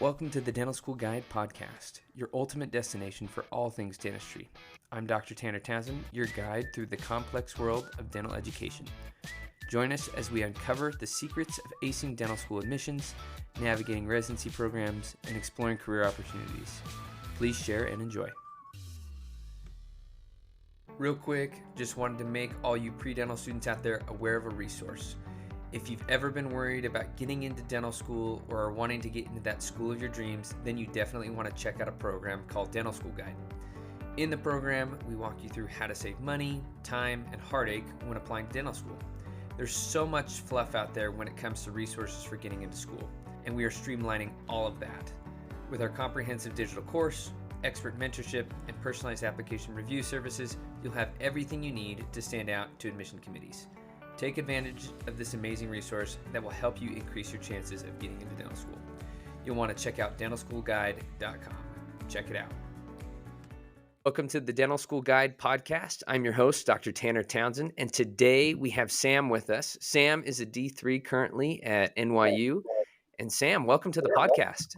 Welcome to the Dental School Guide podcast, your ultimate destination for all things dentistry. I'm Dr. Tanner Townsend, your guide through the complex world of dental education. Join us as we uncover the secrets of acing dental school admissions, navigating residency programs, and exploring career opportunities. Please share and enjoy. Real quick, just wanted to make all you pre-dental students out there aware of a resource. If you've ever been worried about getting into dental school or are wanting to get into that school of your dreams, then you definitely want to check out a program called Dental School Guide. In the program, we walk you through how to save money, time, and heartache when applying to dental school. There's so much fluff out there when it comes to resources for getting into school, and we are streamlining all of that. With our comprehensive digital course, expert mentorship, and personalized application review services, you'll have everything you need to stand out to admission committees. Take advantage of this amazing resource that will help you increase your chances of getting into dental school. You'll want to check out dentalschoolguide.com. Check it out. Welcome to the Dental School Guide podcast. I'm your host, Dr. Tanner Townsend, and today we have Sam with us. Sam is a D3 currently at NYU. And Sam, welcome to the podcast.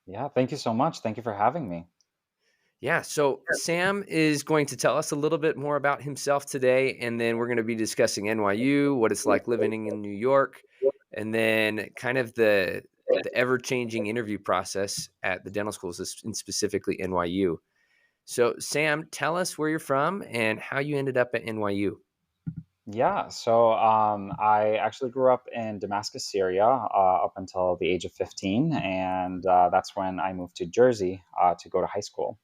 Yeah, thank you so much. Thank you for having me. Yeah, so Sam is going to tell us a little bit more about himself today, and then we're going to be discussing NYU, what it's like living in New York, and then kind of the ever-changing interview process at the dental schools, and specifically NYU. So Sam, tell us where you're from and how you ended up at NYU. Yeah, so I actually grew up in Damascus, Syria, up until the age of 15, and that's when I moved to Jersey to go to high school.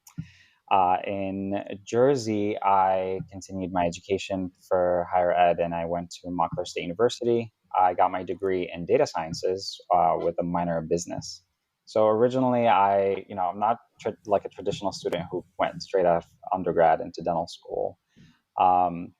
In Jersey, I continued my education for higher ed, and I went to Montclair State University. I got my degree in data sciences with a minor in business. So originally, I'm not like a traditional student who went straight out of undergrad into dental school. Um,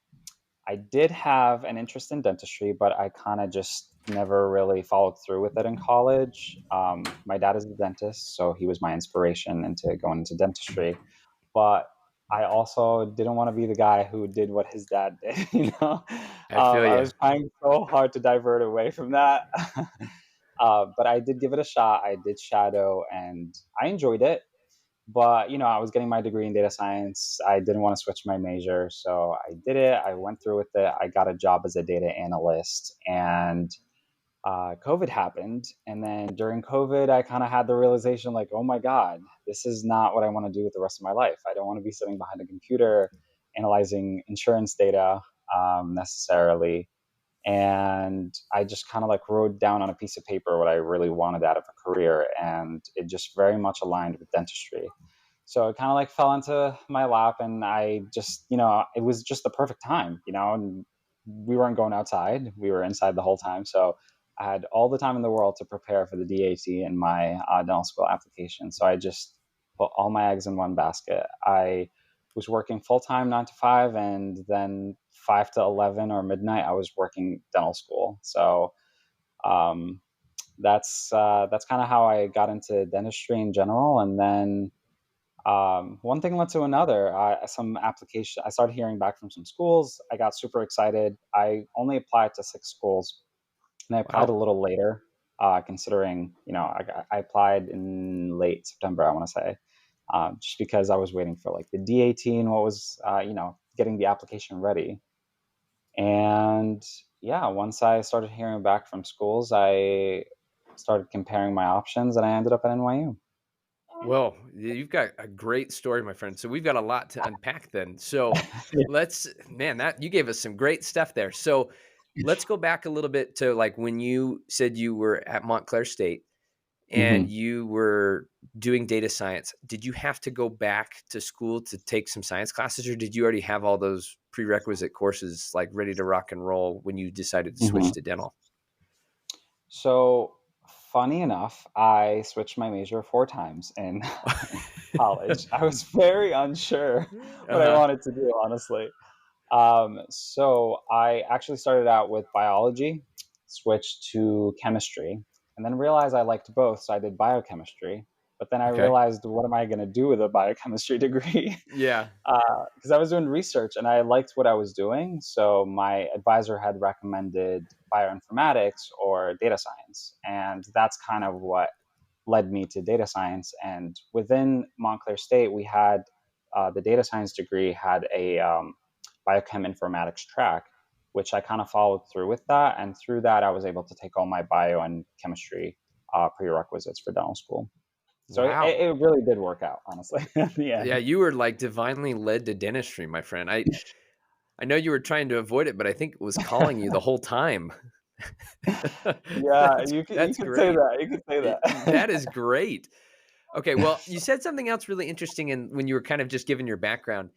I did have an interest in dentistry, but I kind of just never really followed through with it in college. My dad is a dentist, so he was my inspiration into going into dentistry. But I also didn't want to be the guy who did what his dad did. I feel I you. was trying so hard to divert away from that. But I did give it a shot. I did shadow, and I enjoyed it. But I was getting my degree in data science. I didn't want to switch my major, so I did it. I went through with it. I got a job as a data analyst, and COVID happened. And then during COVID, I kind of had the realization like, oh my God, this is not what I want to do with the rest of my life. I don't want to be sitting behind a computer analyzing insurance data necessarily. And I just kind of like wrote down on a piece of paper what I really wanted out of a career. And it just very much aligned with dentistry. So it kind of like fell into my lap, and I just, it was just the perfect time, and we weren't going outside. We were inside the whole time. So I had all the time in the world to prepare for the DAT in my dental school application. So I just put all my eggs in one basket. I was working full-time 9 to 5, and then 5 to 11 or midnight, I was working dental school. So that's kind of how I got into dentistry in general. And then one thing led to another. I started hearing back from some schools. I got super excited. I only applied to 6 schools, and I applied a little later, considering, I applied in late September, I want to say, just because I was waiting for like the DAT and what was, getting the application ready. And yeah, once I started hearing back from schools, I started comparing my options, and I ended up at NYU. Well, you've got a great story, my friend. So we've got a lot to unpack then. So that you gave us some great stuff there. So let's go back a little bit to like when you said you were at Montclair State and Mm-hmm. you were doing data science. Did you have to go back to school to take some science classes, or did you already have all those prerequisite courses like ready to rock and roll when you decided to switch Mm-hmm. to dental? So funny enough, I switched my major 4 times in college. I was very unsure what I Uh-huh. wanted to do, honestly. So I actually started out with biology, switched to chemistry, and then realized I liked both. So I did biochemistry. But then I Okay. realized, what am I going to do with a biochemistry degree? Yeah. Because I was doing research and I liked what I was doing. So my advisor had recommended bioinformatics or data science. And that's kind of what led me to data science. And within Montclair State, we had the data science degree had a biochem informatics track, which I kind of followed through with that. And through that, I was able to take all my bio and chemistry prerequisites for dental school. So Wow. it really did work out, honestly, at the Yeah, end. you were like divinely led to dentistry, my friend. I know you were trying to avoid it, but I think it was calling you the whole time. Yeah, you That's could say great. that. You could say that. That is great. Okay, well, you said something else really interesting and when you were kind of just giving your background.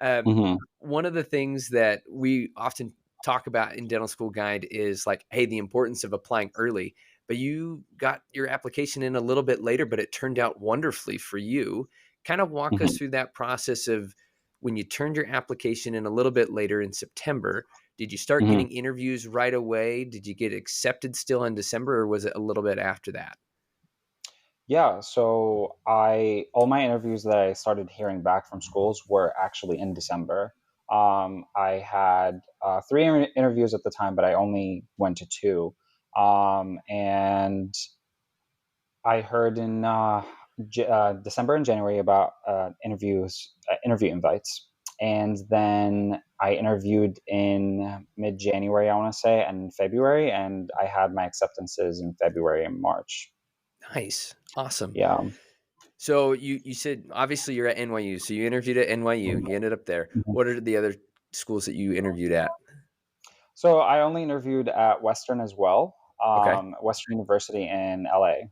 Um, Hmm. one of the things that we often talk about in Dental School Guide is like, hey, the importance of applying early. But you got your application in a little bit later, but it turned out wonderfully for you. Kind of walk us Hmm. through that process of when you turned your application in a little bit later in September. Did you start Hmm. getting interviews right away? Did you get accepted still in December, or was it a little bit after that? Yeah, so I all my interviews that I started hearing back from schools were actually in December. I had three interviews at the time, but I only went to two. And I heard in December and January about interview invites, and then I interviewed in mid-January, I want to say, and February, and I had my acceptances in February and March. Nice. Awesome. Yeah. So you said obviously you're at NYU. So you interviewed at NYU. You ended up there. Mhm. What are the other schools that you interviewed at? So I only interviewed at Western as well, Okay. Western University in LA,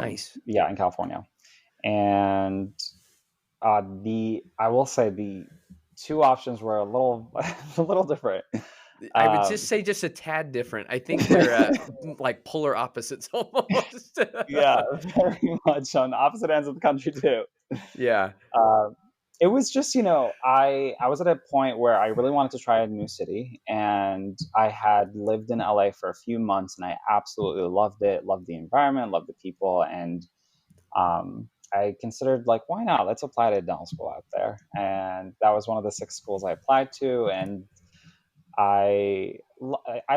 Nice. yeah, in California, and the I will say the two options were a little a little different. I would just Um, say just a tad different. I think they're like polar opposites almost. yeah, very much on opposite ends of the country too. Yeah. Uh, it was just, I was at a point where I really wanted to try a new city, and I had lived in LA for a few months, and I absolutely loved it, loved the environment, loved the people, and I considered like, why not? Let's apply to dental school out there, and that was one of the six schools I applied to, and I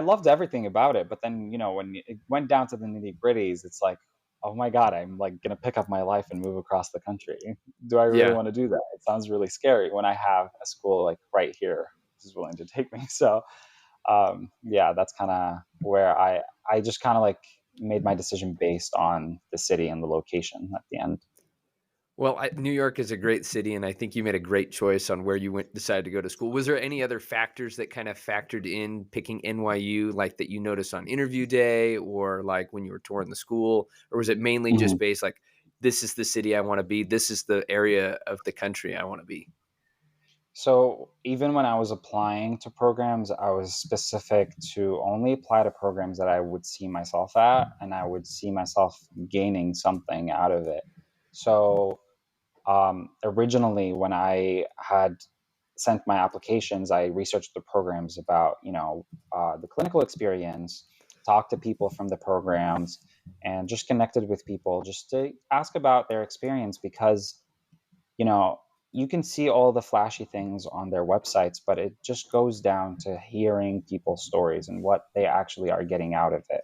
loved everything about it, but then when it went down to the nitty gritties, it's like, oh my god, I'm like gonna pick up my life and move across the country. Do I really Yeah. want to do that? It sounds really scary when I have a school like right here who's willing to take me. So yeah, that's kind of where I just kind of like made my decision based on the city and the location at the end. Well, New York is a great city, and I think you made a great choice on where you decided to go to school. Was there any other factors that kind of factored in picking NYU, like that you noticed on interview day, or like when you were touring the school, or was it mainly just Mhm. based like this is the city I want to be, this is the area of the country I want to be? So even when I was applying to programs, I was specific to only apply to programs that I would see myself at and I would see myself gaining something out of it. So originally, when I had sent my applications, I researched the programs about, the clinical experience, talked to people from the programs, and just connected with people just to ask about their experience because you know, you can see all the flashy things on their websites, but it just goes down to hearing people's stories and what they actually are getting out of it.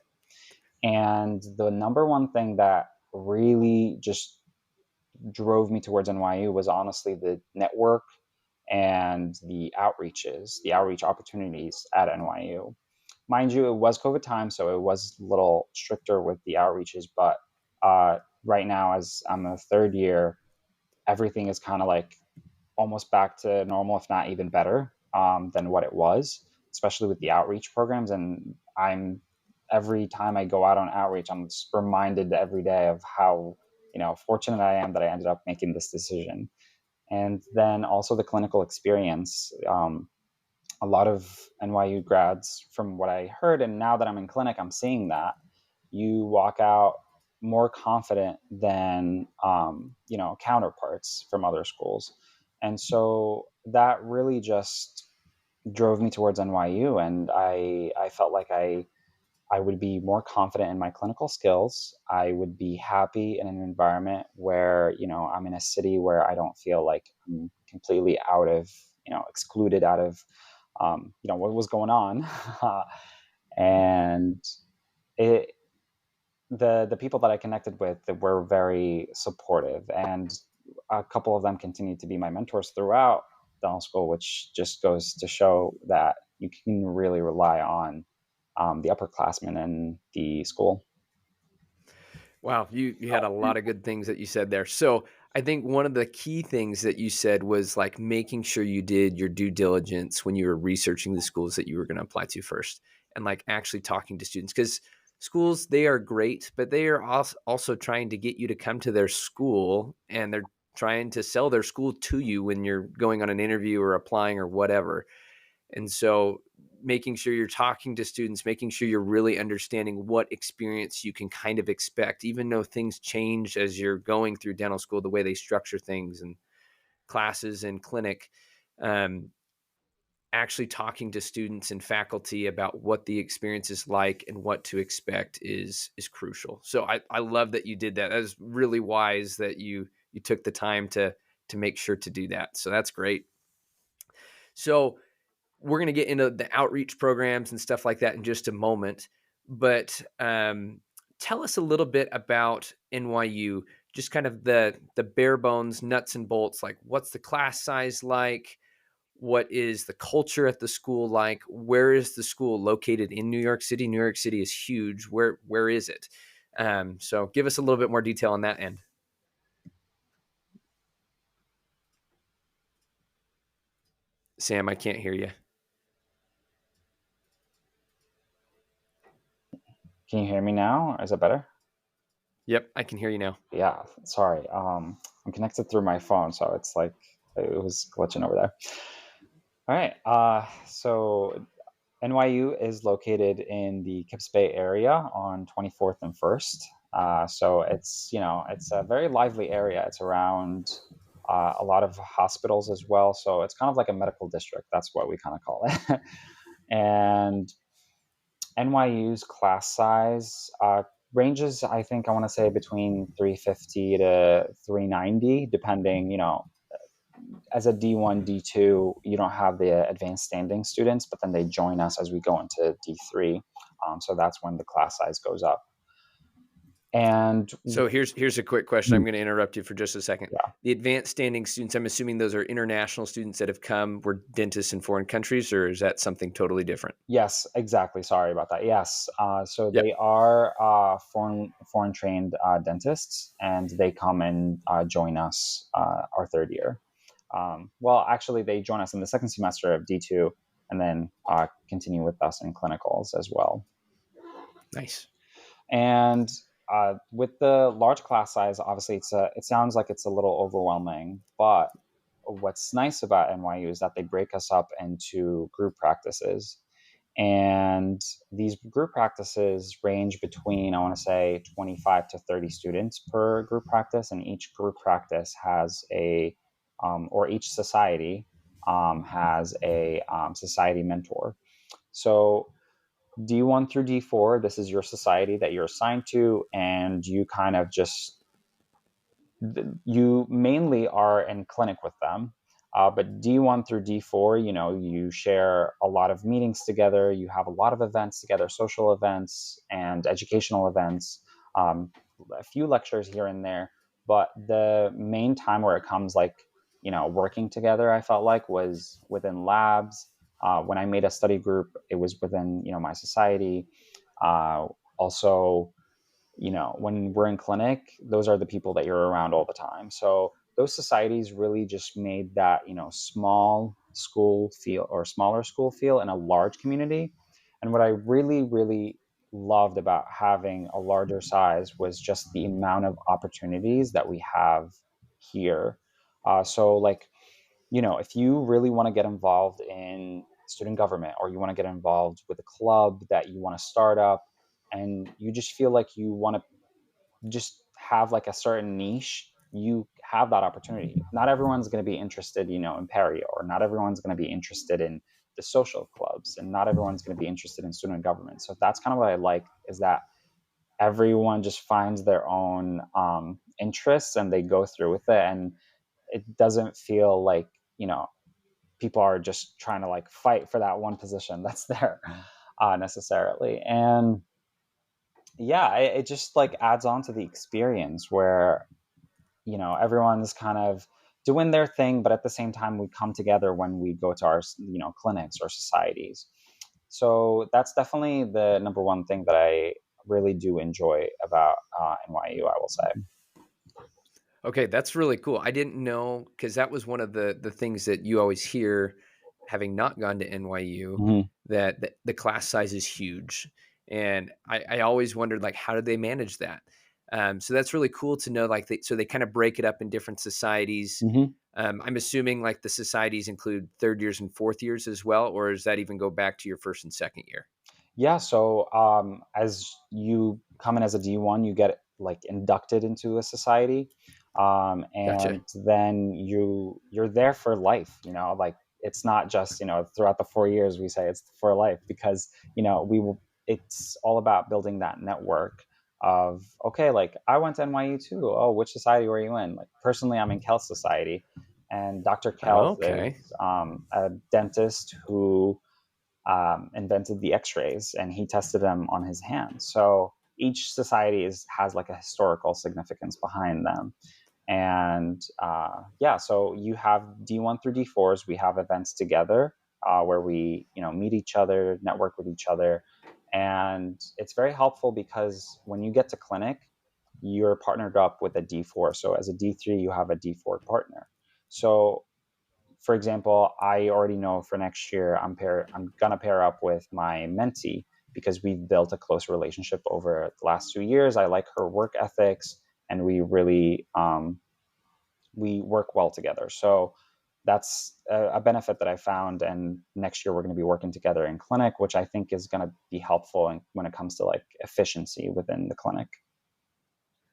And the number one thing that really just drove me towards NYU was honestly the network and the outreach opportunities at NYU. Mind you, it was COVID time, so it was a little stricter with the outreaches, but right now, as I'm a third year, everything is kind of like almost back to normal, if not even better than what it was, especially with the outreach programs. And I'm every time I go out on outreach, I'm just reminded every day of how fortunate I am that I ended up making this decision. And then also the clinical experience. A lot of NYU grads, from what I heard, and now that I'm in clinic, I'm seeing that you walk out more confident than counterparts from other schools, and so that really just drove me towards NYU, and I felt like I would be more confident in my clinical skills. I would be happy in an environment where I'm in a city where I don't feel like I'm completely out of excluded out of what was going on, and it the people that I connected with that were very supportive, and a couple of them continued to be my mentors throughout dental school, which just goes to show that you can really rely on the upperclassmen in the school. Wow, you had a lot of good things that you said there. So I think one of the key things that you said was like making sure you did your due diligence when you were researching the schools that you were going to apply to first, and like actually talking to students, because schools, they are great, but they are also trying to get you to come to their school, and they're trying to sell their school to you when you're going on an interview or applying or whatever. And so making sure you're talking to students, making sure you're really understanding what experience you can kind of expect, even though things change as you're going through dental school, the way they structure things and classes and clinic. Um, Actually talking to students and faculty about what the experience is like and what to expect is crucial. So I love that you did that. That was really wise that you took the time to make sure to do that. So that's great. So we're going to get into the outreach programs and stuff like that in just a moment. But tell us a little bit about NYU, just kind of the bare bones, nuts and bolts. Like, what's the class size like? What is the culture at the school like? Where is the school located in New York City? New York City is huge. Where is it? So give us a little bit more detail on that end. Sam, I can't hear you. Can you hear me now? Is it better? Yep, I can hear you now. Yeah, sorry. I'm connected through my phone, so it's like it was glitching over there. All right. So NYU is located in the Kips Bay area on 24th and First. So it's a very lively area. It's around a lot of hospitals as well. So it's kind of like a medical district. That's what we kind of call it. And NYU's class size ranges, I think I want to say between 350 to 390, depending, as a D1, D2, you don't have the advanced standing students, but then they join us as we go into D3. So that's when the class size goes up. And So here's a quick question. I'm going to interrupt you for just a second. yeah, The advanced standing students, I'm assuming those are international students that have come, were dentists in foreign countries, or is that something totally different? yes, exactly. Sorry about that. Yes, so Yep. they are foreign trained dentists, and they come and join us our third year. Well, actually, they join us in the second semester of D2, and then continue with us in clinicals as well. Nice. And with the large class size, obviously, it sounds like it's a little overwhelming. But what's nice about NYU is that they break us up into group practices, and these group practices range between, I want to say, 25 to 30 students per group practice, and each group practice has or each society has a society mentor. So D1 through D4, this is your society that you're assigned to, and you kind of just, you mainly are in clinic with them. But D1 through D4, you share a lot of meetings together, you have a lot of events together, social events and educational events, a few lectures here and there. But the main time where it comes, like, working together, I felt like, was within labs. When I made a study group, it was within, my society. Also, when we're in clinic, those are the people that you're around all the time. So those societies really just made that, small school feel, or smaller school feel, in a large community. And what I really, really loved about having a larger size was just the amount of opportunities that we have here. So, like, if you really want to get involved in student government, or you want to get involved with a club that you want to start up, and you just feel like you want to just have like a certain niche, you have that opportunity. Not everyone's going to be interested, in Perry, or not everyone's going to be interested in the social clubs, and not everyone's going to be interested in student government. So that's kind of what I like, is that everyone just finds their own interests, and they go through with it, and it doesn't feel like, people are just trying to like fight for that one position that's there necessarily. And Yeah, it just like adds on to the experience where, everyone's kind of doing their thing, but at the same time, we come together when we go to our, clinics or societies. So that's definitely the number one thing that I really do enjoy about NYU, I will say. Okay, that's really cool. I didn't know because that was one of the things that you always hear, having not gone to NYU, Mhm. that the class size is huge, and I always wondered like how did they manage that? So that's really cool to know. Like they kind of break it up in different societies. Mhm. I'm assuming like the societies include third years and fourth years as well, or does that even go back to your first and second year? Yeah, so as you come in as a D1, you get like inducted into a society, Gotcha. and then you're there for life. Like it's not just throughout the 4 years we say it's for life because we will. It's all about building that network of okay, like I went to NYU too. Oh, which society were you in? Like personally, I'm in Kelth Society, and Dr. Kelth is Okay. a dentist who invented the X-rays, and he tested them on his hands. So each society has like a historical significance behind them. And yeah, so you have D1 through D4s. We have events together where we meet each other, network with each other, and it's very helpful because when you get to clinic, you're partnered up with a D4. So as a D3, you have a D4 partner. So for example, I already know for next year I'm gonna pair up with my mentee because we've built a close relationship over the last 2 years. I like her work ethics, and we work well together. So that's a benefit that I found. And next year we're going to be working together in clinic, which I think is going to be helpful when it comes to like efficiency within the clinic.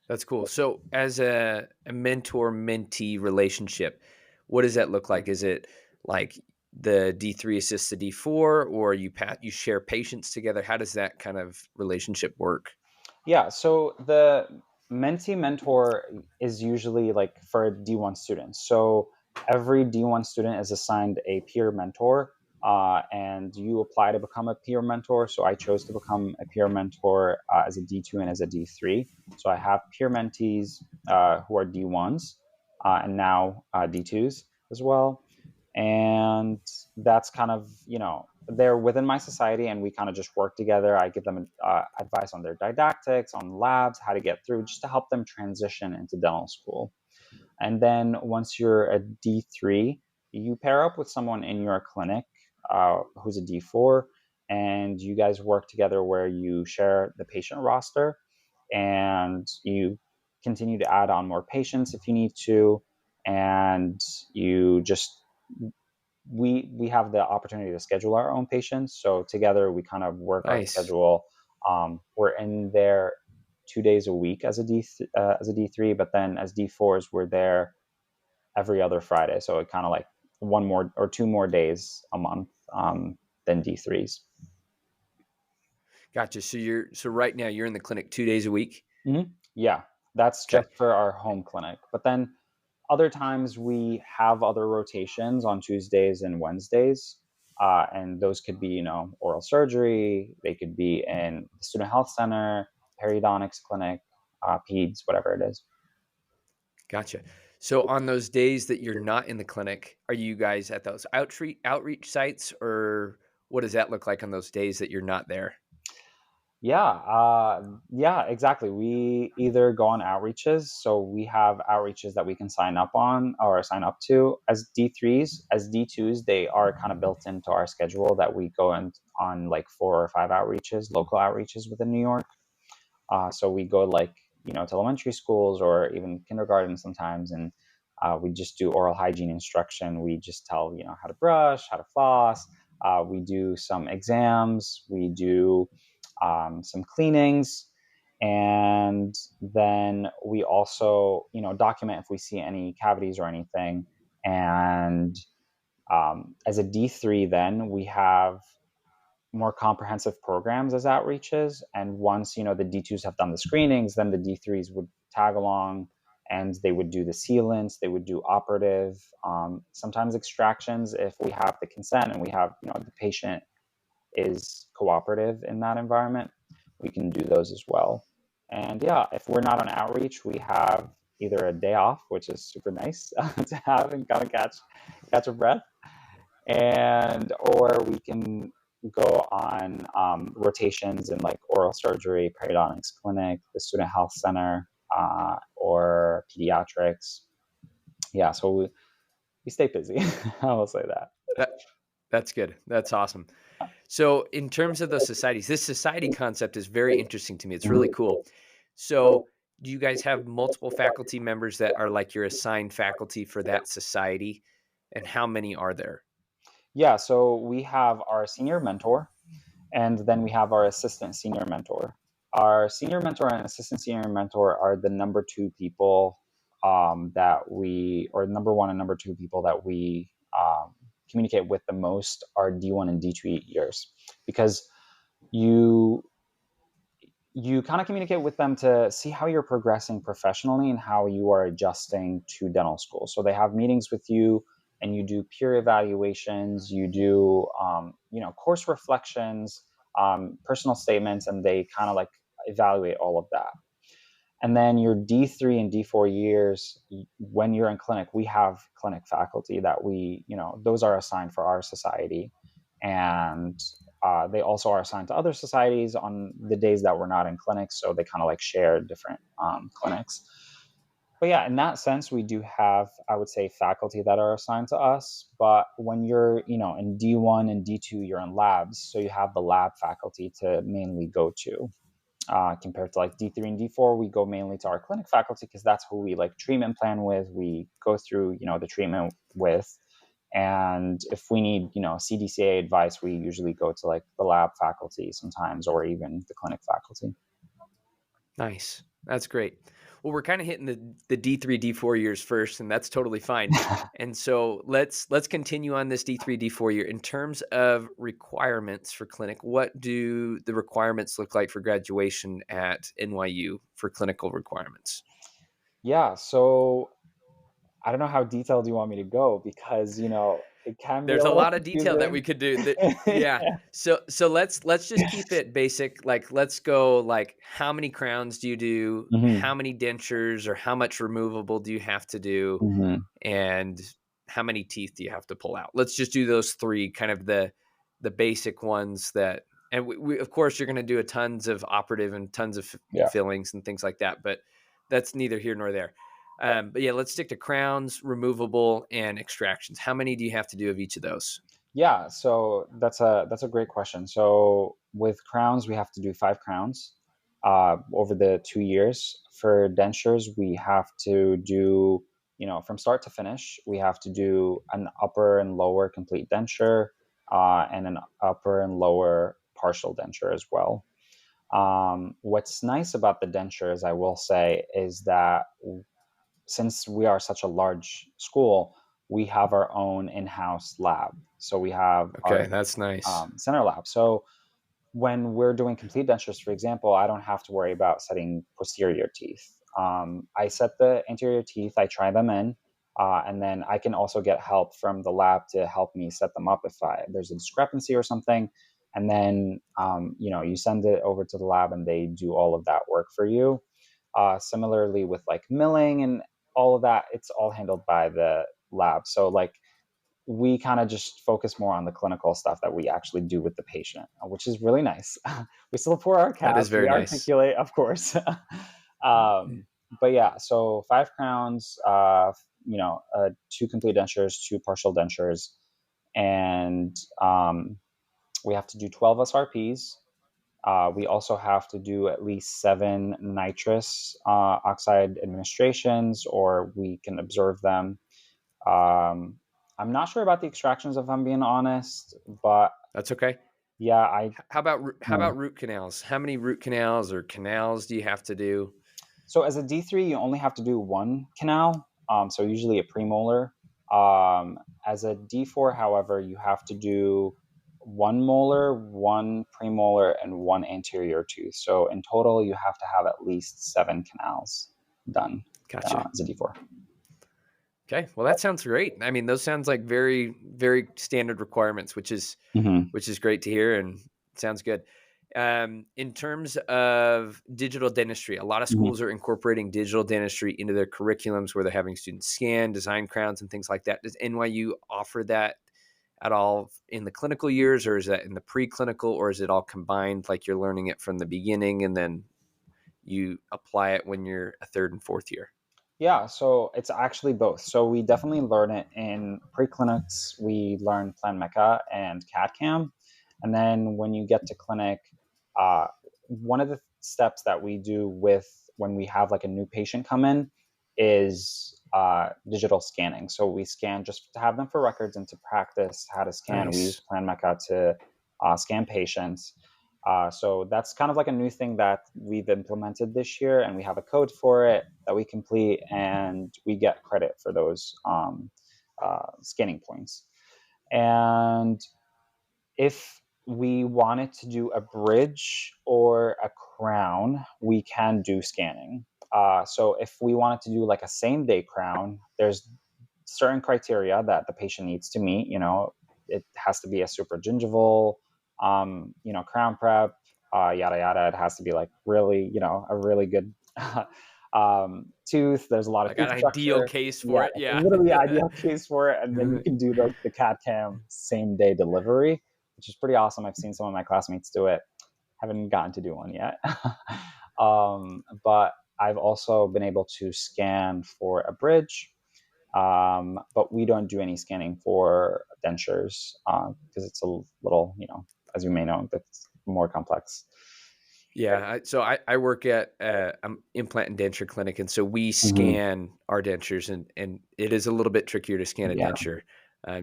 That's cool. So, as a mentor mentee relationship, what does that look like? Is it like the D3 assists the D4, or you share patients together? How does that kind of relationship work? Yeah, so the mentee mentor is usually like for D1 students. So every D1 student is assigned a peer mentor, and you apply to become a peer mentor. So I chose to become a peer mentor as a D2 and as a D3. So I have peer mentees who are D1s and now D2s as well. And that's kind of, they're within my society, and we kind of just work together. I give them advice on their didactics, on labs, how to get through, just to help them transition into dental school. And then once you're a D3, you pair up with someone in your clinic who's a D4, and you guys work together where you share the patient roster and you continue to add on more patients if you need to. And you just we have the opportunity to schedule our own patients. So together we kind of work our Nice. schedule. We're in there 2 days a week as a as a D3, but then as D4s we're there every other Friday. So it kind of like one more or two more days a month than D3s. Gotcha. So right now you're in the clinic 2 days a week. Yeah, that's Okay. just for our home clinic. But then other times we have other rotations on Tuesdays and Wednesdays. And those could be, oral surgery, they could be in the student health center, periodontics clinic, peds, whatever it is. Gotcha. So on those days that you're not in the clinic, are you guys at those outreach sites, or what does that look like on those days that you're not there? Yeah, exactly. We either go on outreaches, so we have outreaches that we can sign up on or sign up to as D3s. As D2s, they are kind of built into our schedule that we go on like 4 or 5 outreaches, local outreaches within New York. So we go like to elementary schools or even kindergarten sometimes, and we just do oral hygiene instruction. We just tell how to brush, how to floss. We do some exams. We do some cleanings, and then we also document if we see any cavities or anything. And as a D3, then we have more comprehensive programs as outreaches. And once the D2s have done the screenings, then the D3s would tag along and they would do the sealants, they would do operative, sometimes extractions if we have the consent and we have the patient is cooperative in that environment. we can do those as well. And yeah, if we're not on outreach, we have either a day off, which is super nice to have and kind of catch a breath, and or we can go on rotations in like oral surgery, periodontics clinic, the student health center, or pediatrics. Yeah, so we stay busy. I will say that. That that's good. That's awesome. So, in terms of those societies, this society concept is very interesting to me. It's really Mhm. cool. So, do you guys have multiple faculty members that are like your assigned faculty for that society? And how many are there? Yeah, so we have our senior mentor, and then we have our assistant senior mentor. Our senior mentor and assistant senior mentor are the number two people that we, or number one and number two people that we communicate with the most are D1 and D2 years, because you you kind of communicate with them to see how you're progressing professionally and how you are adjusting to dental school. So they have meetings with you, and you do peer evaluations, you do course reflections, personal statements, and they kind of like evaluate all of that. And then your D3 and D4 years, when you're in clinic, we have clinic faculty that those are assigned for our society. And they also are assigned to other societies on the days that we're not in clinics. So they kind of like share different clinics. But yeah, in that sense, we do have, I would say, faculty that are assigned to us. But when you're, in D1 and D2, you're in labs. So you have the lab faculty to mainly go to. Compared to like D3 and D4, we go mainly to our clinic faculty because that's who we like treatment plan with. We go through, the treatment with. And if we need, CDCA advice, we usually go to like the lab faculty sometimes, or even the clinic faculty. Nice. That's great. Well, we're kind of hitting the D3, D4 years first, and that's totally fine. And so let's continue on this D3, D4 year. In terms of requirements for clinic, what do the requirements look like for graduation at NYU for clinical requirements? Yeah. So I don't know how detailed you want me to go because, it can be a There's a little lot of detail that confusing. we could do. That yeah. So let's just keep it basic. Like let's go like how many crowns do you do? Hmm. How many dentures or how much removable do you have to do? Hmm. And how many teeth do you have to pull out? Let's just do those three, kind of the basic ones that. And we of course you're going to do a tons of operative and tons of Yeah. fillings and things like that, but that's neither here nor there. But yeah, let's stick to crowns, removable, and extractions. How many do you have to do of each of those? Yeah, so that's a great question. So with crowns, we have to do 5 crowns over the 2 years. For dentures, we have to do, from start to finish, we have to do an upper and lower complete denture, and an upper and lower partial denture as well. What's nice about the dentures, I will say, is that since we are such a large school, we have our own in-house lab. So we have Okay, our that's nice. center lab. So when we're doing complete dentures, for example, I don't have to worry about setting posterior teeth. I set the anterior teeth, I try them in, and then I can also get help from the lab to help me set them up if there's a discrepancy or something. And then, you send it over to the lab and they do all of that work for you. Similarly, with like milling and all of that, it's all handled by the lab. So, like, we kind of just focus more on the clinical stuff that we actually do with the patient, which is really nice. We still pour our That is caps, we very nice. articulate, of course. But yeah, so 5 crowns, two complete dentures, two partial dentures, and we have to do 12 SRPs. We also have to do at least 7 nitrous oxide administrations, or we can observe them. Um, I'm not sure about the extractions, if I'm being honest, but That's okay. yeah, I. How about root canals? How many root canals or canals do you have to do? So as a D3, you only have to do 1 canal, so usually a premolar. As a D4, however, you have to do 1 molar, 1 premolar, and 1 anterior tooth. So in total, you have to have at least 7 canals done Gotcha. as a D4. Okay. Well, that sounds great. I mean, those sounds like very, very standard requirements, Hmm. which is great to hear and sounds good. In terms of digital dentistry, a lot of Mhm. schools are incorporating digital dentistry into their curriculums where they're having students scan, design crowns, and things like that. Does NYU offer that at all in the clinical years, or is that in the preclinical, or is it all combined, like you're learning it from the beginning and then you apply it when you're a third and fourth year? Yeah, so it's actually both. So we definitely learn it in preclinics. We learn Plan Mecha and CAD CAM. And then when you get to clinic, uh, one of the steps that we do with when we have like a new patient come in is digital scanning. So we scan just to have them for records and to practice how to scan. We use Nice. Plan Mecha to scan patients. So that's kind of like a new thing that we've implemented this year, and we have a code for it that we complete, and we get credit for those scanning points. And if we wanted to do a bridge or a crown, we can do scanning. So if we wanted to do like a same day crown, there's certain criteria that the patient needs to meet. It has to be a super gingival, crown prep, yada yada. It has to be like really, a really good tooth. There's a lot of Like an tooth ideal structure. case Yeah, for it. it's Yeah. literally the ideal case for it. And then you can do like the CAD CAM same day delivery, which is pretty awesome. I've seen some of my classmates do it. Haven't gotten to do one yet. But I've also been able to scan for a bridge, but we don't do any scanning for dentures because it's a little, as you may know, that's more complex. Yeah, so I work at implant and denture clinic, and so we Mhm. scan our dentures, and it is a little bit trickier to scan a Yeah, denture.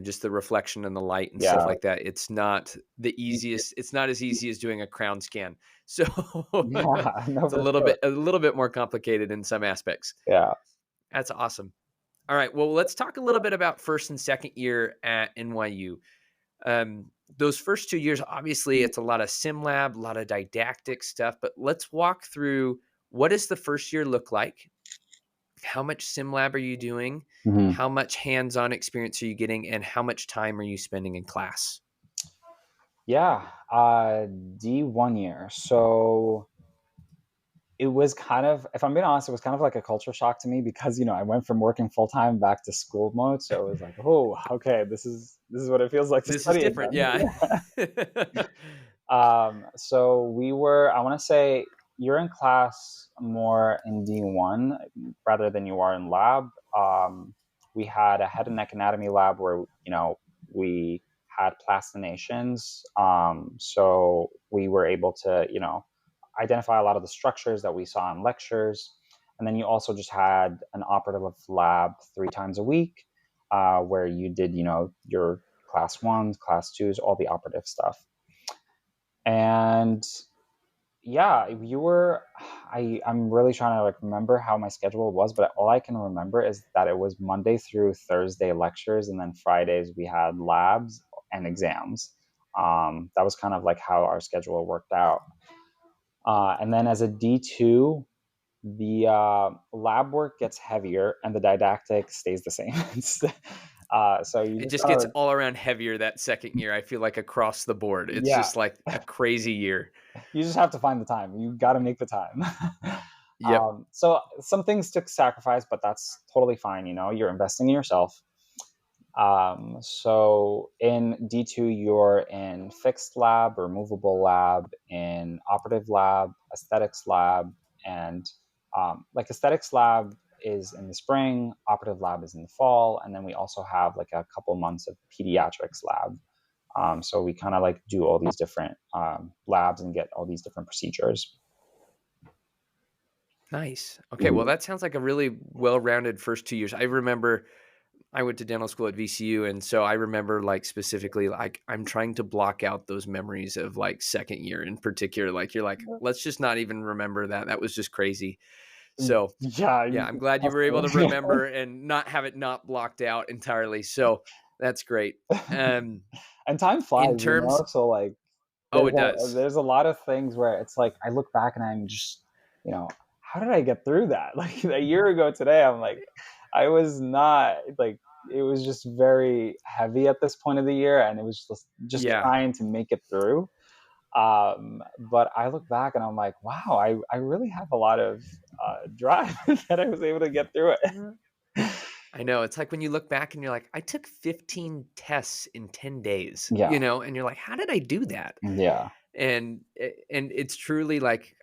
Just the reflection and the light and stuff yeah, like that. It's not the easiest. It's not as easy as doing a crown scan. So yeah. No, it's for sure. a little bit more complicated in some aspects. Yeah. That's awesome. All right, well, let's talk a little bit about first and second year at NYU. Those first 2 years, obviously, it's a lot of sim lab, a lot of didactic stuff. But let's walk through, what does the first year look like? How much sim lab are you doing? Mhm. How much hands-on experience are you getting? And how much time are you spending in class? Yeah. D1 year. So it was kind of, if I'm being honest, it was kind of like a culture shock to me because I went from working full time back to school mode. So it was like, oh, okay, this is what it feels like to This is study different, again. yeah. So we were, I want to say, you're in class more in D1 rather than you are in lab. We had a head and neck anatomy lab where, we had plastinations. So we were able to, identify a lot of the structures that we saw in lectures. And then you also just had an operative lab 3 times a week where you did, your class ones, class twos, all the operative stuff. And yeah, you were I'm really trying to like remember how my schedule was, but all I can remember is that it was Monday through Thursday lectures, and then Fridays we had labs and exams. That was kind of like how our schedule worked out. And then as a D2, the lab work gets heavier and the didactic stays the same. So you It just just gets gotta, all around heavier that second year. I feel like across the board. It's yeah, just like a crazy year. you just have to find the time. You got to make the time. Yep. So some things took sacrifice, but that's totally fine. You're investing in yourself. So in D2, you're in fixed lab or movable lab, in operative lab, aesthetics lab, and like aesthetics lab is in the spring, operative lab is in the fall, and then we also have like a couple months of pediatrics lab. So we kind of like do all these different labs and get all these different procedures. Nice. Okay, well, Mhm. that sounds like a really well-rounded first 2 years. I remember I went to dental school at VCU, and so I remember, like, specifically, like, I'm trying to block out those memories of, like, second year in particular. Like, you're like, "Let's just not even remember that. That was just crazy." So, Yeah, yeah, I'm glad you were able to remember and not have it not blocked out entirely. So, that's great. Um, and time in flies, terms So like, Oh, it does. there's a lot of things where it's like I look back and I'm just, how did I get through that? Like a year ago today, I'm like, I was not like, it was just very heavy at this point of the year, and it was just Yeah. trying to make it through. But I look back and I'm like, wow, I really have a lot of drive that I was able to get through it. I know, it's like when you look back and you're like, "I took 15 tests in 10 days," Yeah, and you're like, "How did I do that?" yeah. And it's truly like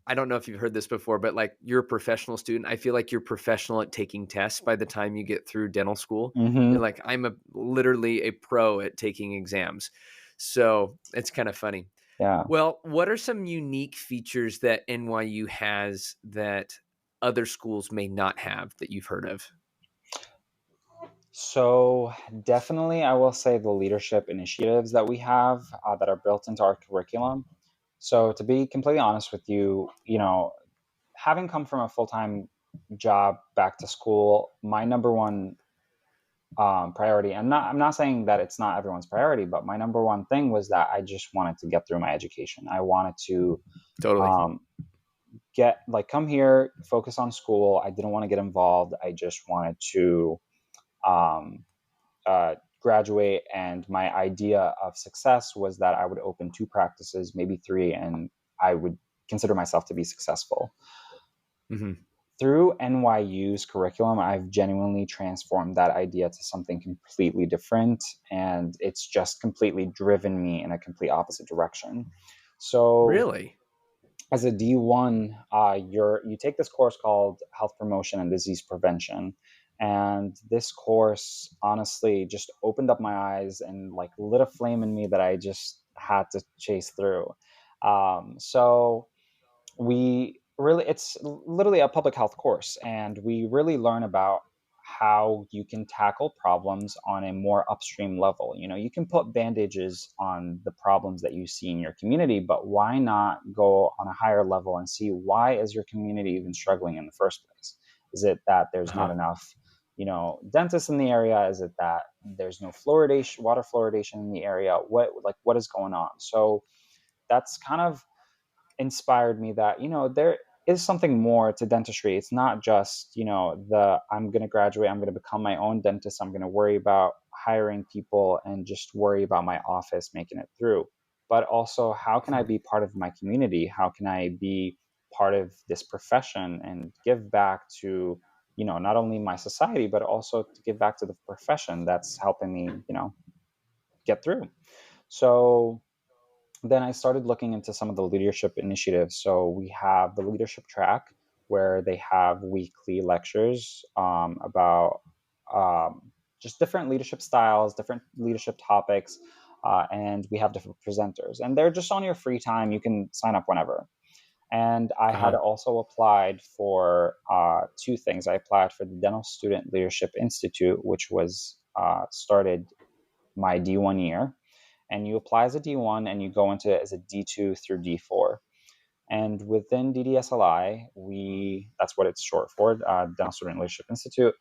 I don't know if you've heard this before, but, like, you're a professional student. I feel like you're professional at taking tests by the time you get through dental school. Hmm. You're like, "I'm a literally a pro at taking exams." So, it's kinda funny. Yeah. Well, what are some unique features that NYU has that other schools may not have that you've heard of? So definitely, I will say the leadership initiatives that we have that are built into our curriculum. So to be completely honest with you, having come from a full time job back to school, my number one priority, and I'm not saying that it's not everyone's priority, but my number one thing was that I just wanted to get through my education. I wanted to Totally. um, get like come here, focus on school. I didn't want to get involved. I just wanted to um, graduate. And my idea of success was that I would open two practices, maybe three, and I would consider myself to be successful. Mhm. Through NYU's curriculum, I've genuinely transformed that idea to something completely different. And it's just completely driven me in a complete opposite direction. So, Really? as a D1, you take this course called Health Promotion and Disease Prevention, and this course honestly just opened up my eyes and like lit a flame in me that I just had to chase through. So we really it's literally a public health course, and we really learn about how you can tackle problems on a more upstream level. You can put bandages on the problems that you see in your community, but why not go on a higher level and see why is your community even struggling in the first place? Is it that there's not Uh-huh. enough dentists in the area? Is it that there's no fluoridation, water fluoridation in the area? What is going on? So that's kind of inspired me that there is something more to dentistry. It's not just the I'm going to graduate, I'm going to become my own dentist, I'm going to worry about hiring people and just worry about my office making it through, but also how can I Mhm. be part of my community, how can I be part of this profession and give back to not only my society but also to give back to the profession that's helping me get through. So then I started looking into some of the leadership initiatives. So we have the leadership track where they have weekly lectures about just different leadership styles, different leadership topics, and we have different presenters. And they're just on your free time. You can sign up whenever. And I had Uh-huh. also applied for two things. I applied for the Dental Student Leadership Institute, which was started my D1 year, and you apply as a D1 and you go into it as a D2 through D4. And within DDSLI, that's what it's short for, Dental Student Leadership Institute.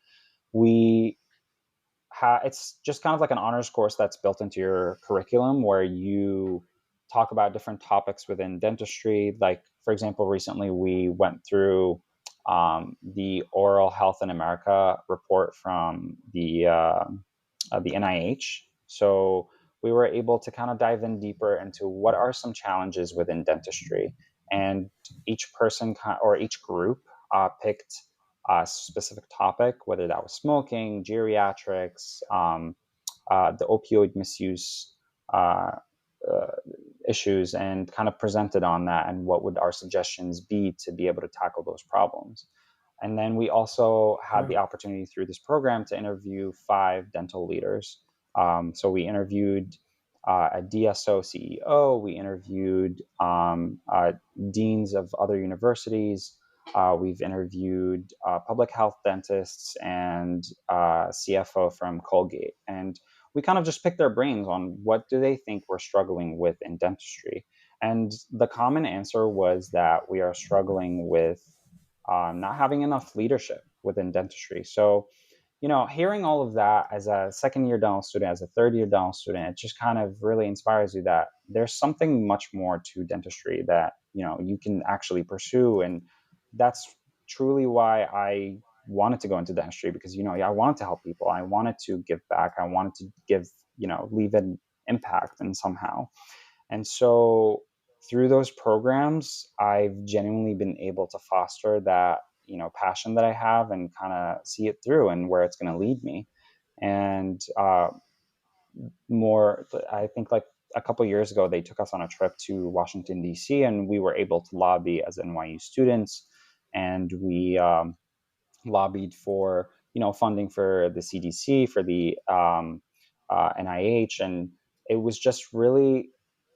We it's just kind of like an honors course that's built into your curriculum where you talk about different topics within dentistry. Like, for example, recently we went through the Oral Health in America report from the NIH. So we were able to kind of dive in deeper into what are some challenges within dentistry. And each person or each group picked a specific topic, whether that was smoking, geriatrics, the opioid misuse uh, uh, issues, and kind of presented on that and what would our suggestions be to be able to tackle those problems. And then we also had the Wow. opportunity through this program to interview five dental leaders. So we interviewed a DSO CEO, we interviewed deans of other universities, we've interviewed public health dentists and CFO from Colgate. And we kind of just picked their brains on what do they think we're struggling with in dentistry. And the common answer was that we are struggling with not having enough leadership within dentistry. So, hearing all of that as a second year dental student, as a third year dental student, it just kind of really inspires you that there's something much more to dentistry that, you can actually pursue. And that's truly why I wanted to go into dentistry because, I wanted to help people. I wanted to give back. I wanted to leave an impact and somehow. And so through those programs, I've genuinely been able to foster that, passion that I have and kind of see it through and where it's going to lead me. And I think like a couple years ago, they took us on a trip to Washington, D.C., and we were able to lobby as NYU students. And we lobbied for funding for the CDC, for the NIH, and it was just really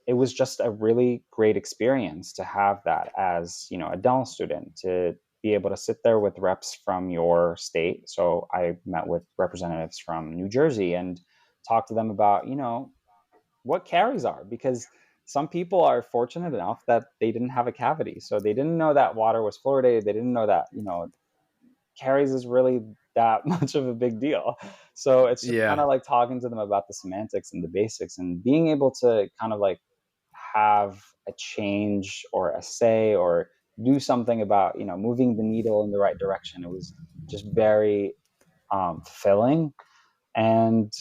it was just a really great experience to have that as a dental student, to be able to sit there with reps from your state. So I met with representatives from New Jersey and talk to them about what caries are, because some people are fortunate enough that they didn't have a cavity, so they didn't know that water was fluoridated. They didn't know that caries is really that much of a big deal. So it's just kind Yeah. of like talking to them about the semantics and the basics and being able to kind of like have a change or a say or do something about, moving the needle in the right direction. It was just very fulfilling. And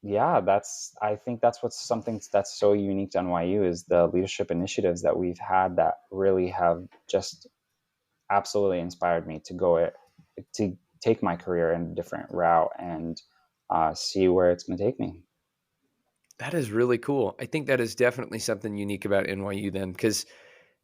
yeah, I think that's what's something that's so unique to NYU is the leadership initiatives that we've had that really have just absolutely inspired me to to take my career in a different route and see where it's going to take me. That is really cool. I think that is definitely something unique about NYU then, because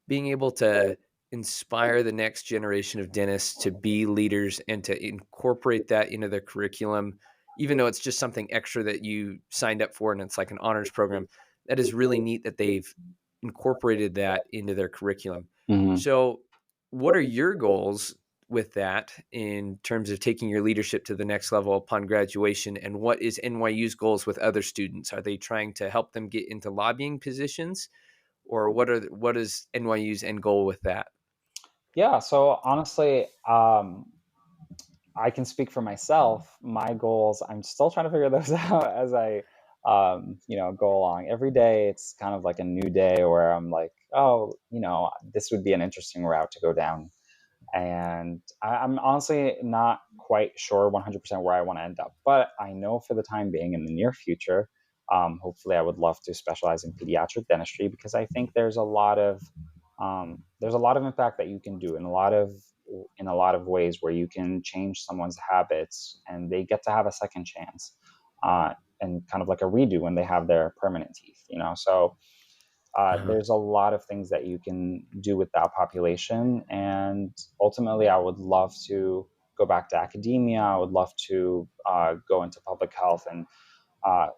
being able to inspire the next generation of dentists to be leaders and to incorporate that into their curriculum, even though it's just something extra that you signed up for and it's like an honors program, that is really neat that they've incorporated that into their curriculum. Hmm. So, what are your goals with that in terms of taking your leadership to the next level upon graduation? And what is NYU's goals with other students? Are they trying to help them get into lobbying positions? Or what is NYU's end goal with that? Yeah. So honestly, I can speak for myself. My goals, I'm still trying to figure those out as I, go along. Every day, it's kind of like a new day where I'm like, oh, this would be an interesting route to go down. And I'm honestly not quite sure 100% where I want to end up, but I know for the time being, in the near future, hopefully, I would love to specialize in pediatric dentistry, because I think there's a lot of impact that you can do in a lot of ways where you can change someone's habits and they get to have a second chance, and kind of like a redo when they have their permanent teeth. So Uh-huh. there's a lot of things that you can do with that population. And ultimately, I would love to go back to academia. I would love to go into public health and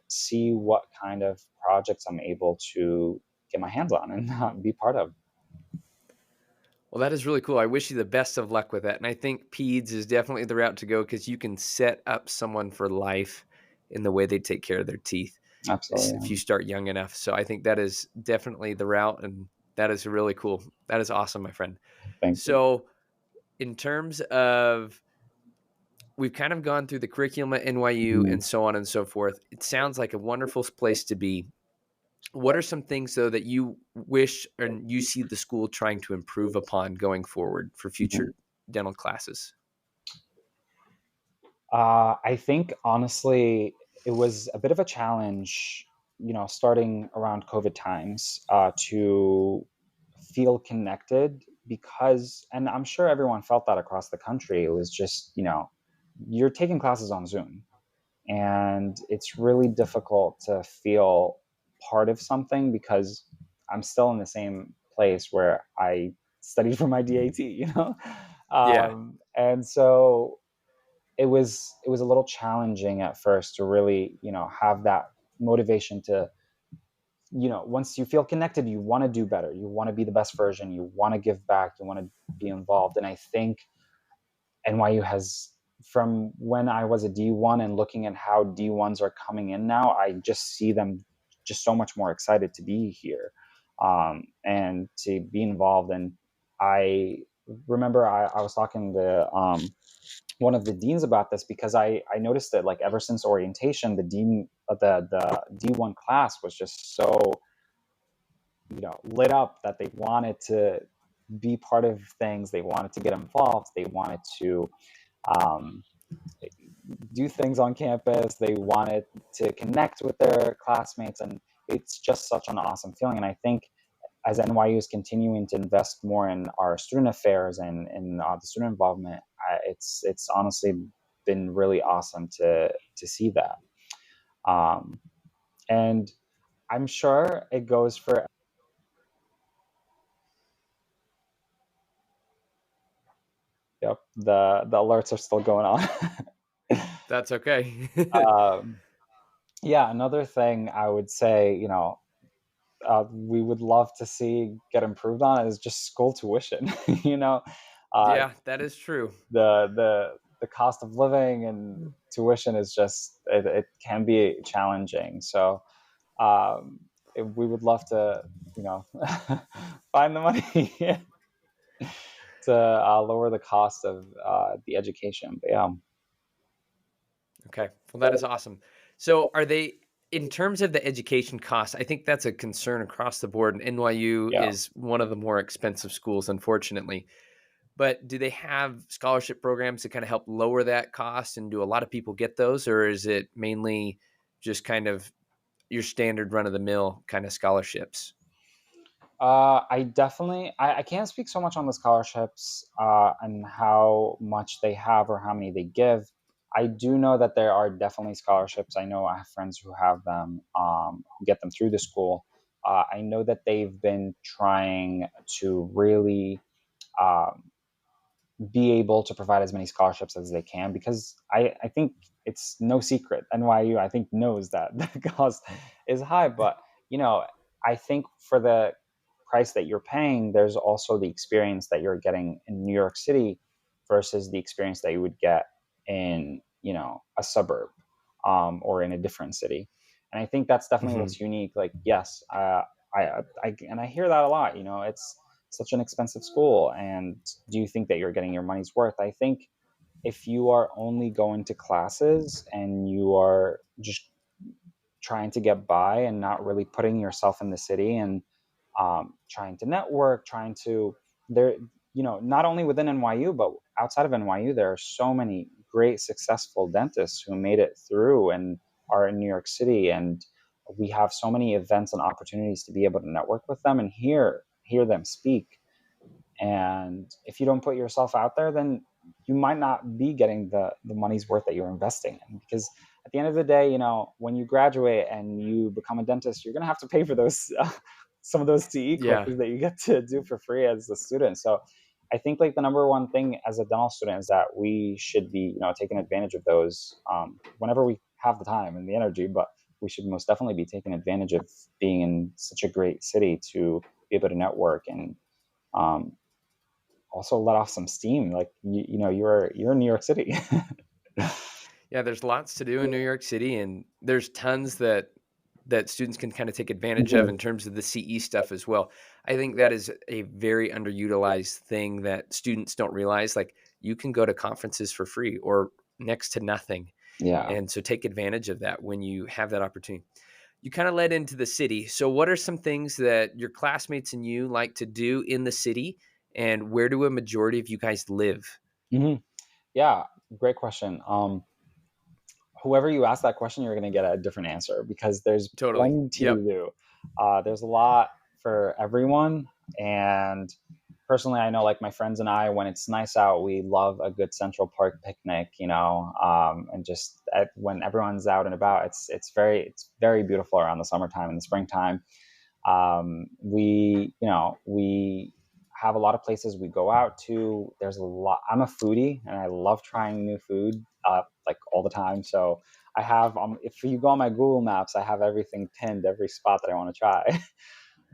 see what kind of projects I'm able to get my hands on and be part of. Well, that is really cool. I wish you the best of luck with that. And I think peds is definitely the route to go because you can set up someone for life in the way they take care of their teeth if Absolutely. you start young enough. So I think that is definitely the route. And that is really cool. That is awesome, my friend. Thank you. So, in terms of, we've kind of gone through the curriculum at NYU Mhm. and so on and so forth. It sounds like a wonderful place to be. What are some things though that you wish and you see the school trying to improve upon going forward for Mhm. future dental classes? I think honestly, it was a bit of a challenge, starting around COVID times, to feel connected, because, and I'm sure everyone felt that across the country. It was just, you're taking classes on Zoom, and it's really difficult to feel part of something because I'm still in the same place where I studied for my DAT. Yeah. And so it was a little challenging at first to really have that motivation to once you feel connected, you want to do better, you want to be the best version, you want to give back, you want to be involved. And I think NYU has, from when I was a D1 and looking at how D1s are coming in now, I just see them just so much more excited to be here, and to be involved. And I remember I was talking to one of the deans about this, because I noticed that like ever since orientation, the dean the D1 class was just so lit up that they wanted to be part of things, they wanted to get involved, they wanted to um, do things on campus, they wanted to connect with their classmates. And it's just such an awesome feeling. And I think as NYU is continuing to invest more in our student affairs and in the student involvement, it's honestly been really awesome to see that. Um, and I'm sure it goes for. Yep, the alerts are still going on. That's okay. um, yeah, another thing I would say, we would love to see get improved on is just school tuition. you know, uh, Yeah, that is true. the cost of living and tuition is just it can be challenging. So we would love to, you know, find the money to lower the cost of the education. But yeah, Okay. Well, that is awesome. So, are they, in terms of the education costs, I think that's a concern across the board. And NYU yeah. is one of the more expensive schools, unfortunately. But do they have scholarship programs to kind of help lower that cost? And do a lot of people get those? Or is it mainly just kind of your standard run of the mill kind of scholarships? I can't speak so much on the scholarships and how much they have or how many they give. I do know that there are definitely scholarships. I know I have friends who have them, who get them through the school. I know that they've been trying to really um, be able to provide as many scholarships as they can, because I think it's no secret NYU, I think, knows that the cost is high. But you know I think for the price that you're paying, there's also the experience that you're getting in New York City versus the experience that you would get in a suburb, or in a different city. And I think that's definitely Hmm. what's unique. Like, yes, I hear that a lot. It's such an expensive school, and do you think that you're getting your money's worth? I think if you are only going to classes and you are just trying to get by and not really putting yourself in the city and trying to network, trying to there, not only within NYU but outside of NYU, there are so many great successful dentists who made it through and are in New York City, and we have so many events and opportunities to be able to network with them and hear them speak. And if you don't put yourself out there, then you might not be getting the money's worth that you're investing in. Because at the end of the day, when you graduate and you become a dentist, you're going to have to pay for those some of those TE Yeah. courses that you get to do for free as a student. So I think, like, the number one thing as a dental student is that we should be, taking advantage of those whenever we have the time and the energy. But we should most definitely be taking advantage of being in such a great city to be able to network and um, also let off some steam. Like, you're in New York City. Yeah, there's lots to do in New York City, and there's tons that students can kind of take advantage of Mhm. in terms of the CE stuff as well. I think that is a very underutilized thing that students don't realize. Like, you can go to conferences for free or next to nothing. Yeah. And so take advantage of that when you have that opportunity. You kind of led into the city. So what are some things that your classmates and you like to do in the city, and where do a majority of you guys live? hmm Yeah. Great question. Whoever you ask that question, you're going to get a different answer because there's Totally. plenty to Yep. do. There's a lot for everyone. And personally, I know, like, my friends and I, when it's nice out, we love a good Central Park picnic, and just when everyone's out and about, it's very beautiful around the summertime and the springtime. We have a lot of places we go out to. There's a lot. I'm a foodie and I love trying new food, like, all the time. So I have, if you go on my Google Maps, I have everything pinned, every spot that I want to try.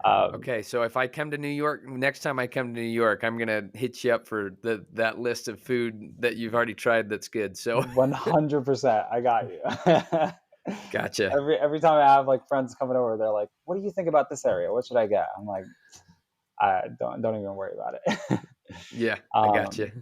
um, Okay, so if I come to New York, next time I come to New York, I'm gonna hit you up for that list of food that you've already tried that's good. So 100%, I got you. gotcha. Every time I have, like, friends coming over, they're like, "What do you think about this area? What should I get?" I'm like, "I don't even worry about it." Yeah, I um, gotcha.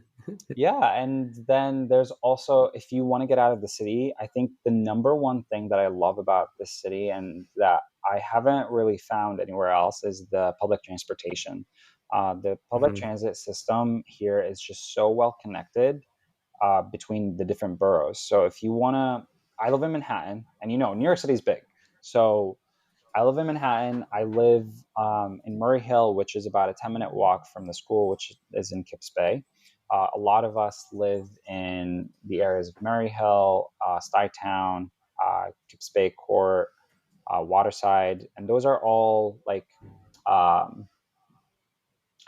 Yeah, and then there's also, if you want to get out of the city, I think the number one thing that I love about this city and that I haven't really found anywhere else is the public transportation. The public Hmm. transit system here is just so well connected between the different boroughs. So if you want to, I live in Manhattan, and New York City is big. So I live in Manhattan. I live in Murray Hill, which is about a 10-minute walk from the school, which is in Kips Bay. A lot of us live in the areas of Murray Hill, Stuytown, Kips Bay Court, Waterside, and those are all like, um,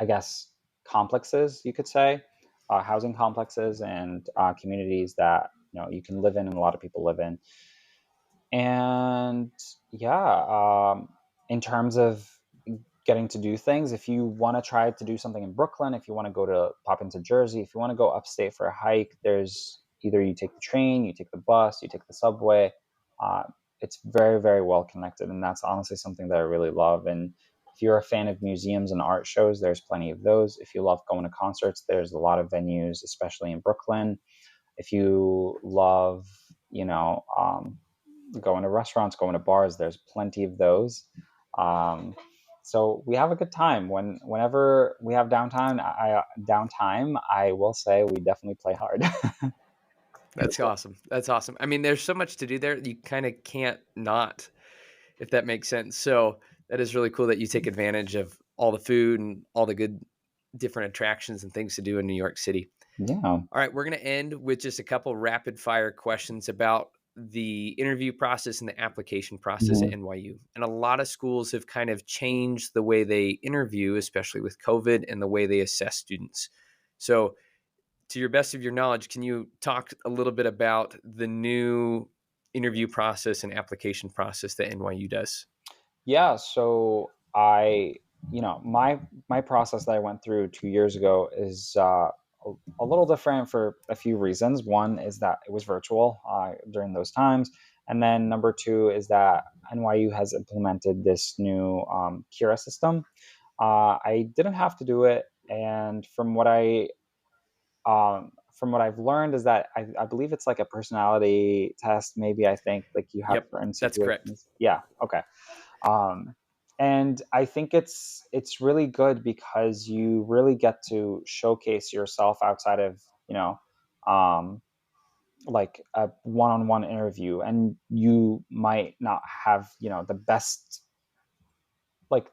I guess, complexes, you could say, housing complexes and communities that you can live in and a lot of people live in. And yeah, in terms of getting to do things, if you want to try to do something in Brooklyn, if you want to go to pop into Jersey, if you want to go upstate for a hike, there's either you take the train, you take the bus, you take the subway. Uh, it's very, very well connected. And that's honestly something that I really love. And if you're a fan of museums and art shows, there's plenty of those. If you love going to concerts, there's a lot of venues, especially in Brooklyn. If you love, you know, going to restaurants, going to bars, there's plenty of those. Um, so we have a good time. Whenever we have downtime, I will say we definitely play hard. That's awesome. That's awesome. I mean, there's so much to do there. You kind of can't not, if that makes sense. So that is really cool that you take advantage of all the food and all the good different attractions and things to do in New York City. Yeah. All right, we're going to end with just a couple rapid fire questions about the interview process and the application process at Mhm. NYU. And a lot of schools have kind of changed the way they interview, especially with COVID, and the way they assess students. So, to your best of your knowledge, can you talk a little bit about the new interview process and application process that NYU does? Yeah, so my process that I went through 2 years ago is a little different for a few reasons. One is that it was virtual during those times, and then number two is that NYU has implemented this new Kira system. I didn't have to do it, and from what I've learned is that I believe it's like a personality test. Maybe I think like you have Yep, certain that's correct. situations. Yeah. Okay. um, and I think it's really good because you really get to showcase yourself outside of um, like a one-on-one interview, and you might not have the best, like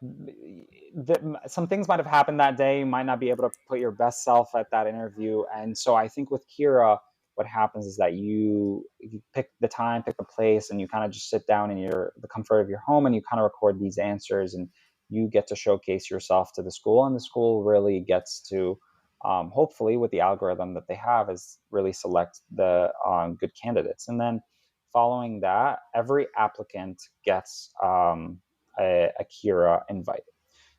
some things might have happened that day. You might not be able to put your best self at that interview. And so I think with Kira, what happens is that you pick the time, pick the place, and you kind of just sit down in the comfort of your home, and you kind of record these answers, and you get to showcase yourself to the school, and the school really gets to, hopefully with the algorithm that they have, is really select the good candidates. And then following that, every applicant gets a Kira invite.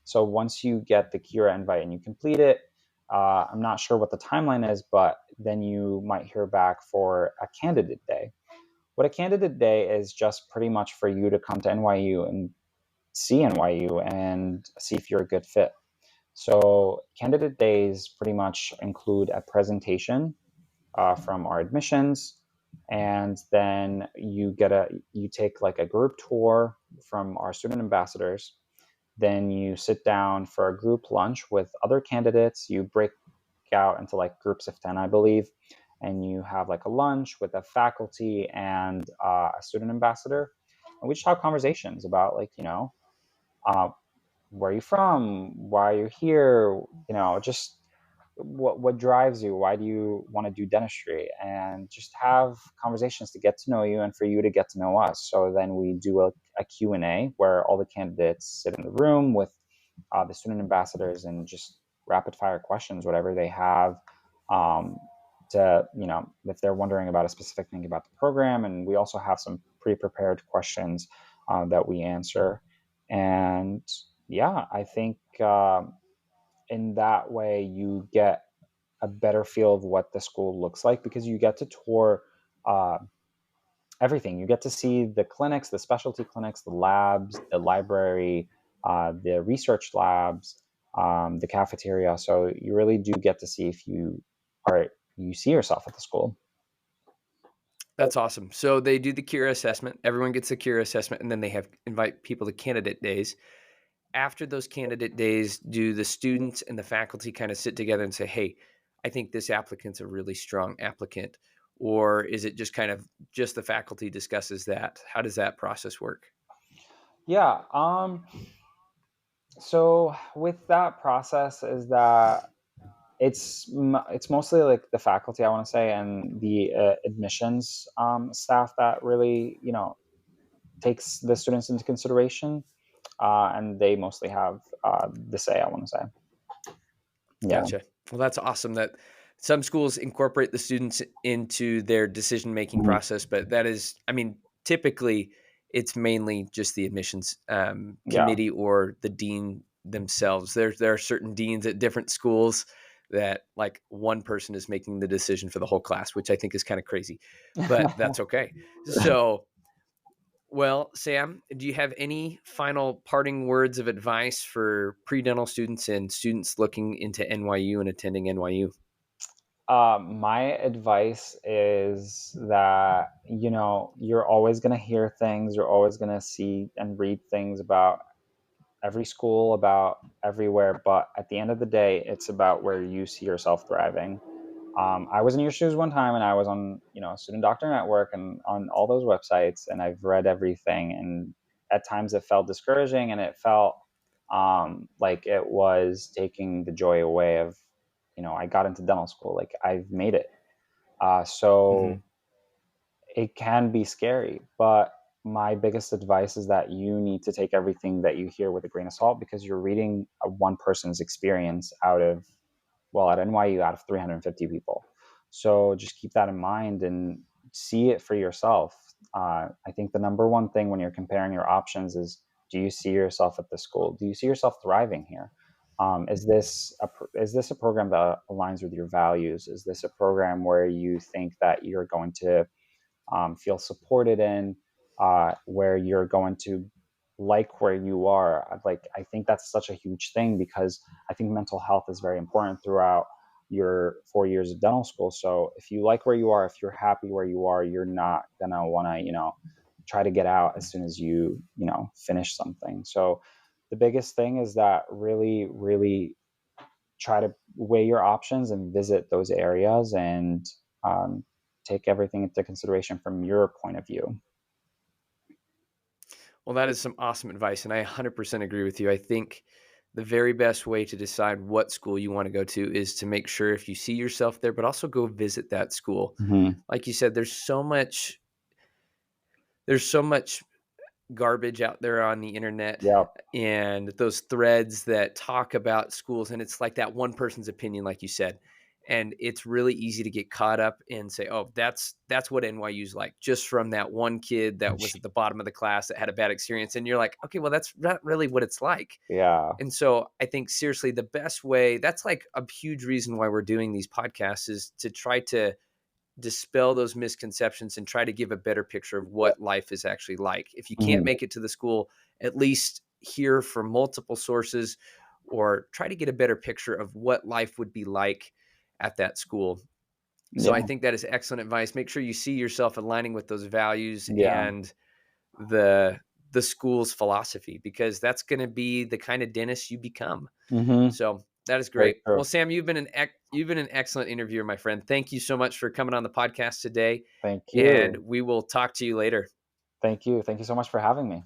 So once you get the Kira invite and you complete it, I'm not sure what the timeline is, but then you might hear back for a candidate day. What a candidate day is just pretty much for you to come to NYU and see NYU and see if you're a good fit. So candidate days pretty much include a presentation from our admissions, and then you take like a group tour from our student ambassadors. Then you sit down for a group lunch with other candidates. You break out into like groups of 10, I believe, and you have like a lunch with a faculty and a student ambassador. And we just have conversations about like, uh, where are you from? Why are you here? Just what drives you, why do you want to do dentistry, and just have conversations to get to know you and for you to get to know us. So then we do a Q&A where all the candidates sit in the room with the student ambassadors and just rapid fire questions, whatever they have, um, to if they're wondering about a specific thing about the program. And we also have some pre-prepared questions that we answer. And yeah, I think in that way you get a better feel of what the school looks like, because you get to tour uh, everything. You get to see the clinics, the specialty clinics, the labs, the library, the research labs, the cafeteria. So you really do get to see if you see yourself at the school. That's awesome. So they do the Kira assessment. Everyone gets the Kira assessment, and then they have invite people to candidate days. After those candidate days, do the students and the faculty kind of sit together and say, "Hey, I think this applicant's a really strong applicant," or is it just kind of just the faculty discusses that? How does that process work? Yeah. So with that process is that it's mostly like the faculty, I want to say, and the admissions staff that really, takes the students into consideration, and they mostly have the say, I want to say. Yeah. Gotcha. Well, that's awesome that some schools incorporate the students into their decision making Mhm. process, but that is, I mean, typically it's mainly just the admissions Yeah. committee or the dean themselves. There are certain deans at different schools that like one person is making the decision for the whole class, which I think is kind of crazy, but that's okay. So well, Sam, do you have any final parting words of advice for pre-dental students and students looking into NYU and attending NYU? My advice is that, you're always going to hear things, you're always going to see and read things about every school, about everywhere. But at the end of the day, it's about where you see yourself thriving. I was in your shoes one time, and I was on, Student Doctor Network and on all those websites, and I've read everything. And at times it felt discouraging, and it felt like it was taking the joy away of, I got into dental school, like I've made it. So Mhm. it can be scary, but my biggest advice is that you need to take everything that you hear with a grain of salt, because you're reading a one person's experience out of, well, at NYU, out of 350 people. So just keep that in mind and see it for yourself. I think the number one thing when you're comparing your options is, do you see yourself at the school? Do you see yourself thriving here? Is this a program that aligns with your values? Is this a program where you think that you're going to feel supported in, where you're going to like where you are? Like, I think that's such a huge thing, because I think mental health is very important throughout your 4 years of dental school. So if you like where you are, if you're happy where you are, you're not gonna want to, try to get out as soon as you finish something. So the biggest thing is that really, really try to weigh your options and visit those areas, and um, take everything into consideration from your point of view. Well, that is some awesome advice, and I 100% agree with you. I think the very best way to decide what school you want to go to is to make sure if you see yourself there, but also go visit that school. Hmm. Like you said, there's so much garbage out there on the internet Yep. and those threads that talk about schools, and it's like that one person's opinion, like you said, and it's really easy to get caught up and say, oh, that's what NYU's like, just from that one kid that was at the bottom of the class that had a bad experience, and you're like, okay, well, that's not really what it's like. Yeah. And so I think seriously the best way, that's like a huge reason why we're doing these podcasts, is to try to dispel those misconceptions and try to give a better picture of Yep. what life is actually like. If you can't Hmm. make it to the school, at least hear from multiple sources or try to get a better picture of what life would be like at that school. So I Yeah. think that is excellent advice. Make sure you see yourself aligning with those values Yeah. and the the school's philosophy, because that's going to be the kind of dentist you become. Hmm. So that is Very great. true. Well, Sam, you've been an excellent interviewer, my friend. Thank you so much for coming on the podcast today, Thank and you. we will talk to you later. Thank you. Thank you so much for having me.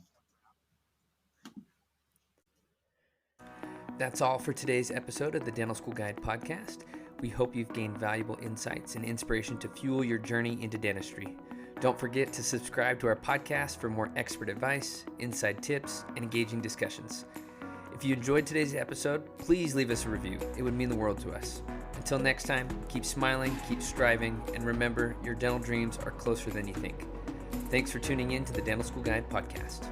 That's all for today's episode of the Dental School Guide podcast. We hope you've gained valuable insights and inspiration to fuel your journey into dentistry. Don't forget to subscribe to our podcast for more expert advice, inside tips, and engaging discussions. If you enjoyed today's episode, please leave us a review. It would mean the world to us. Until next time, keep smiling, keep striving, and remember, your dental dreams are closer than you think. Thanks for tuning in to the Dental School Guide podcast.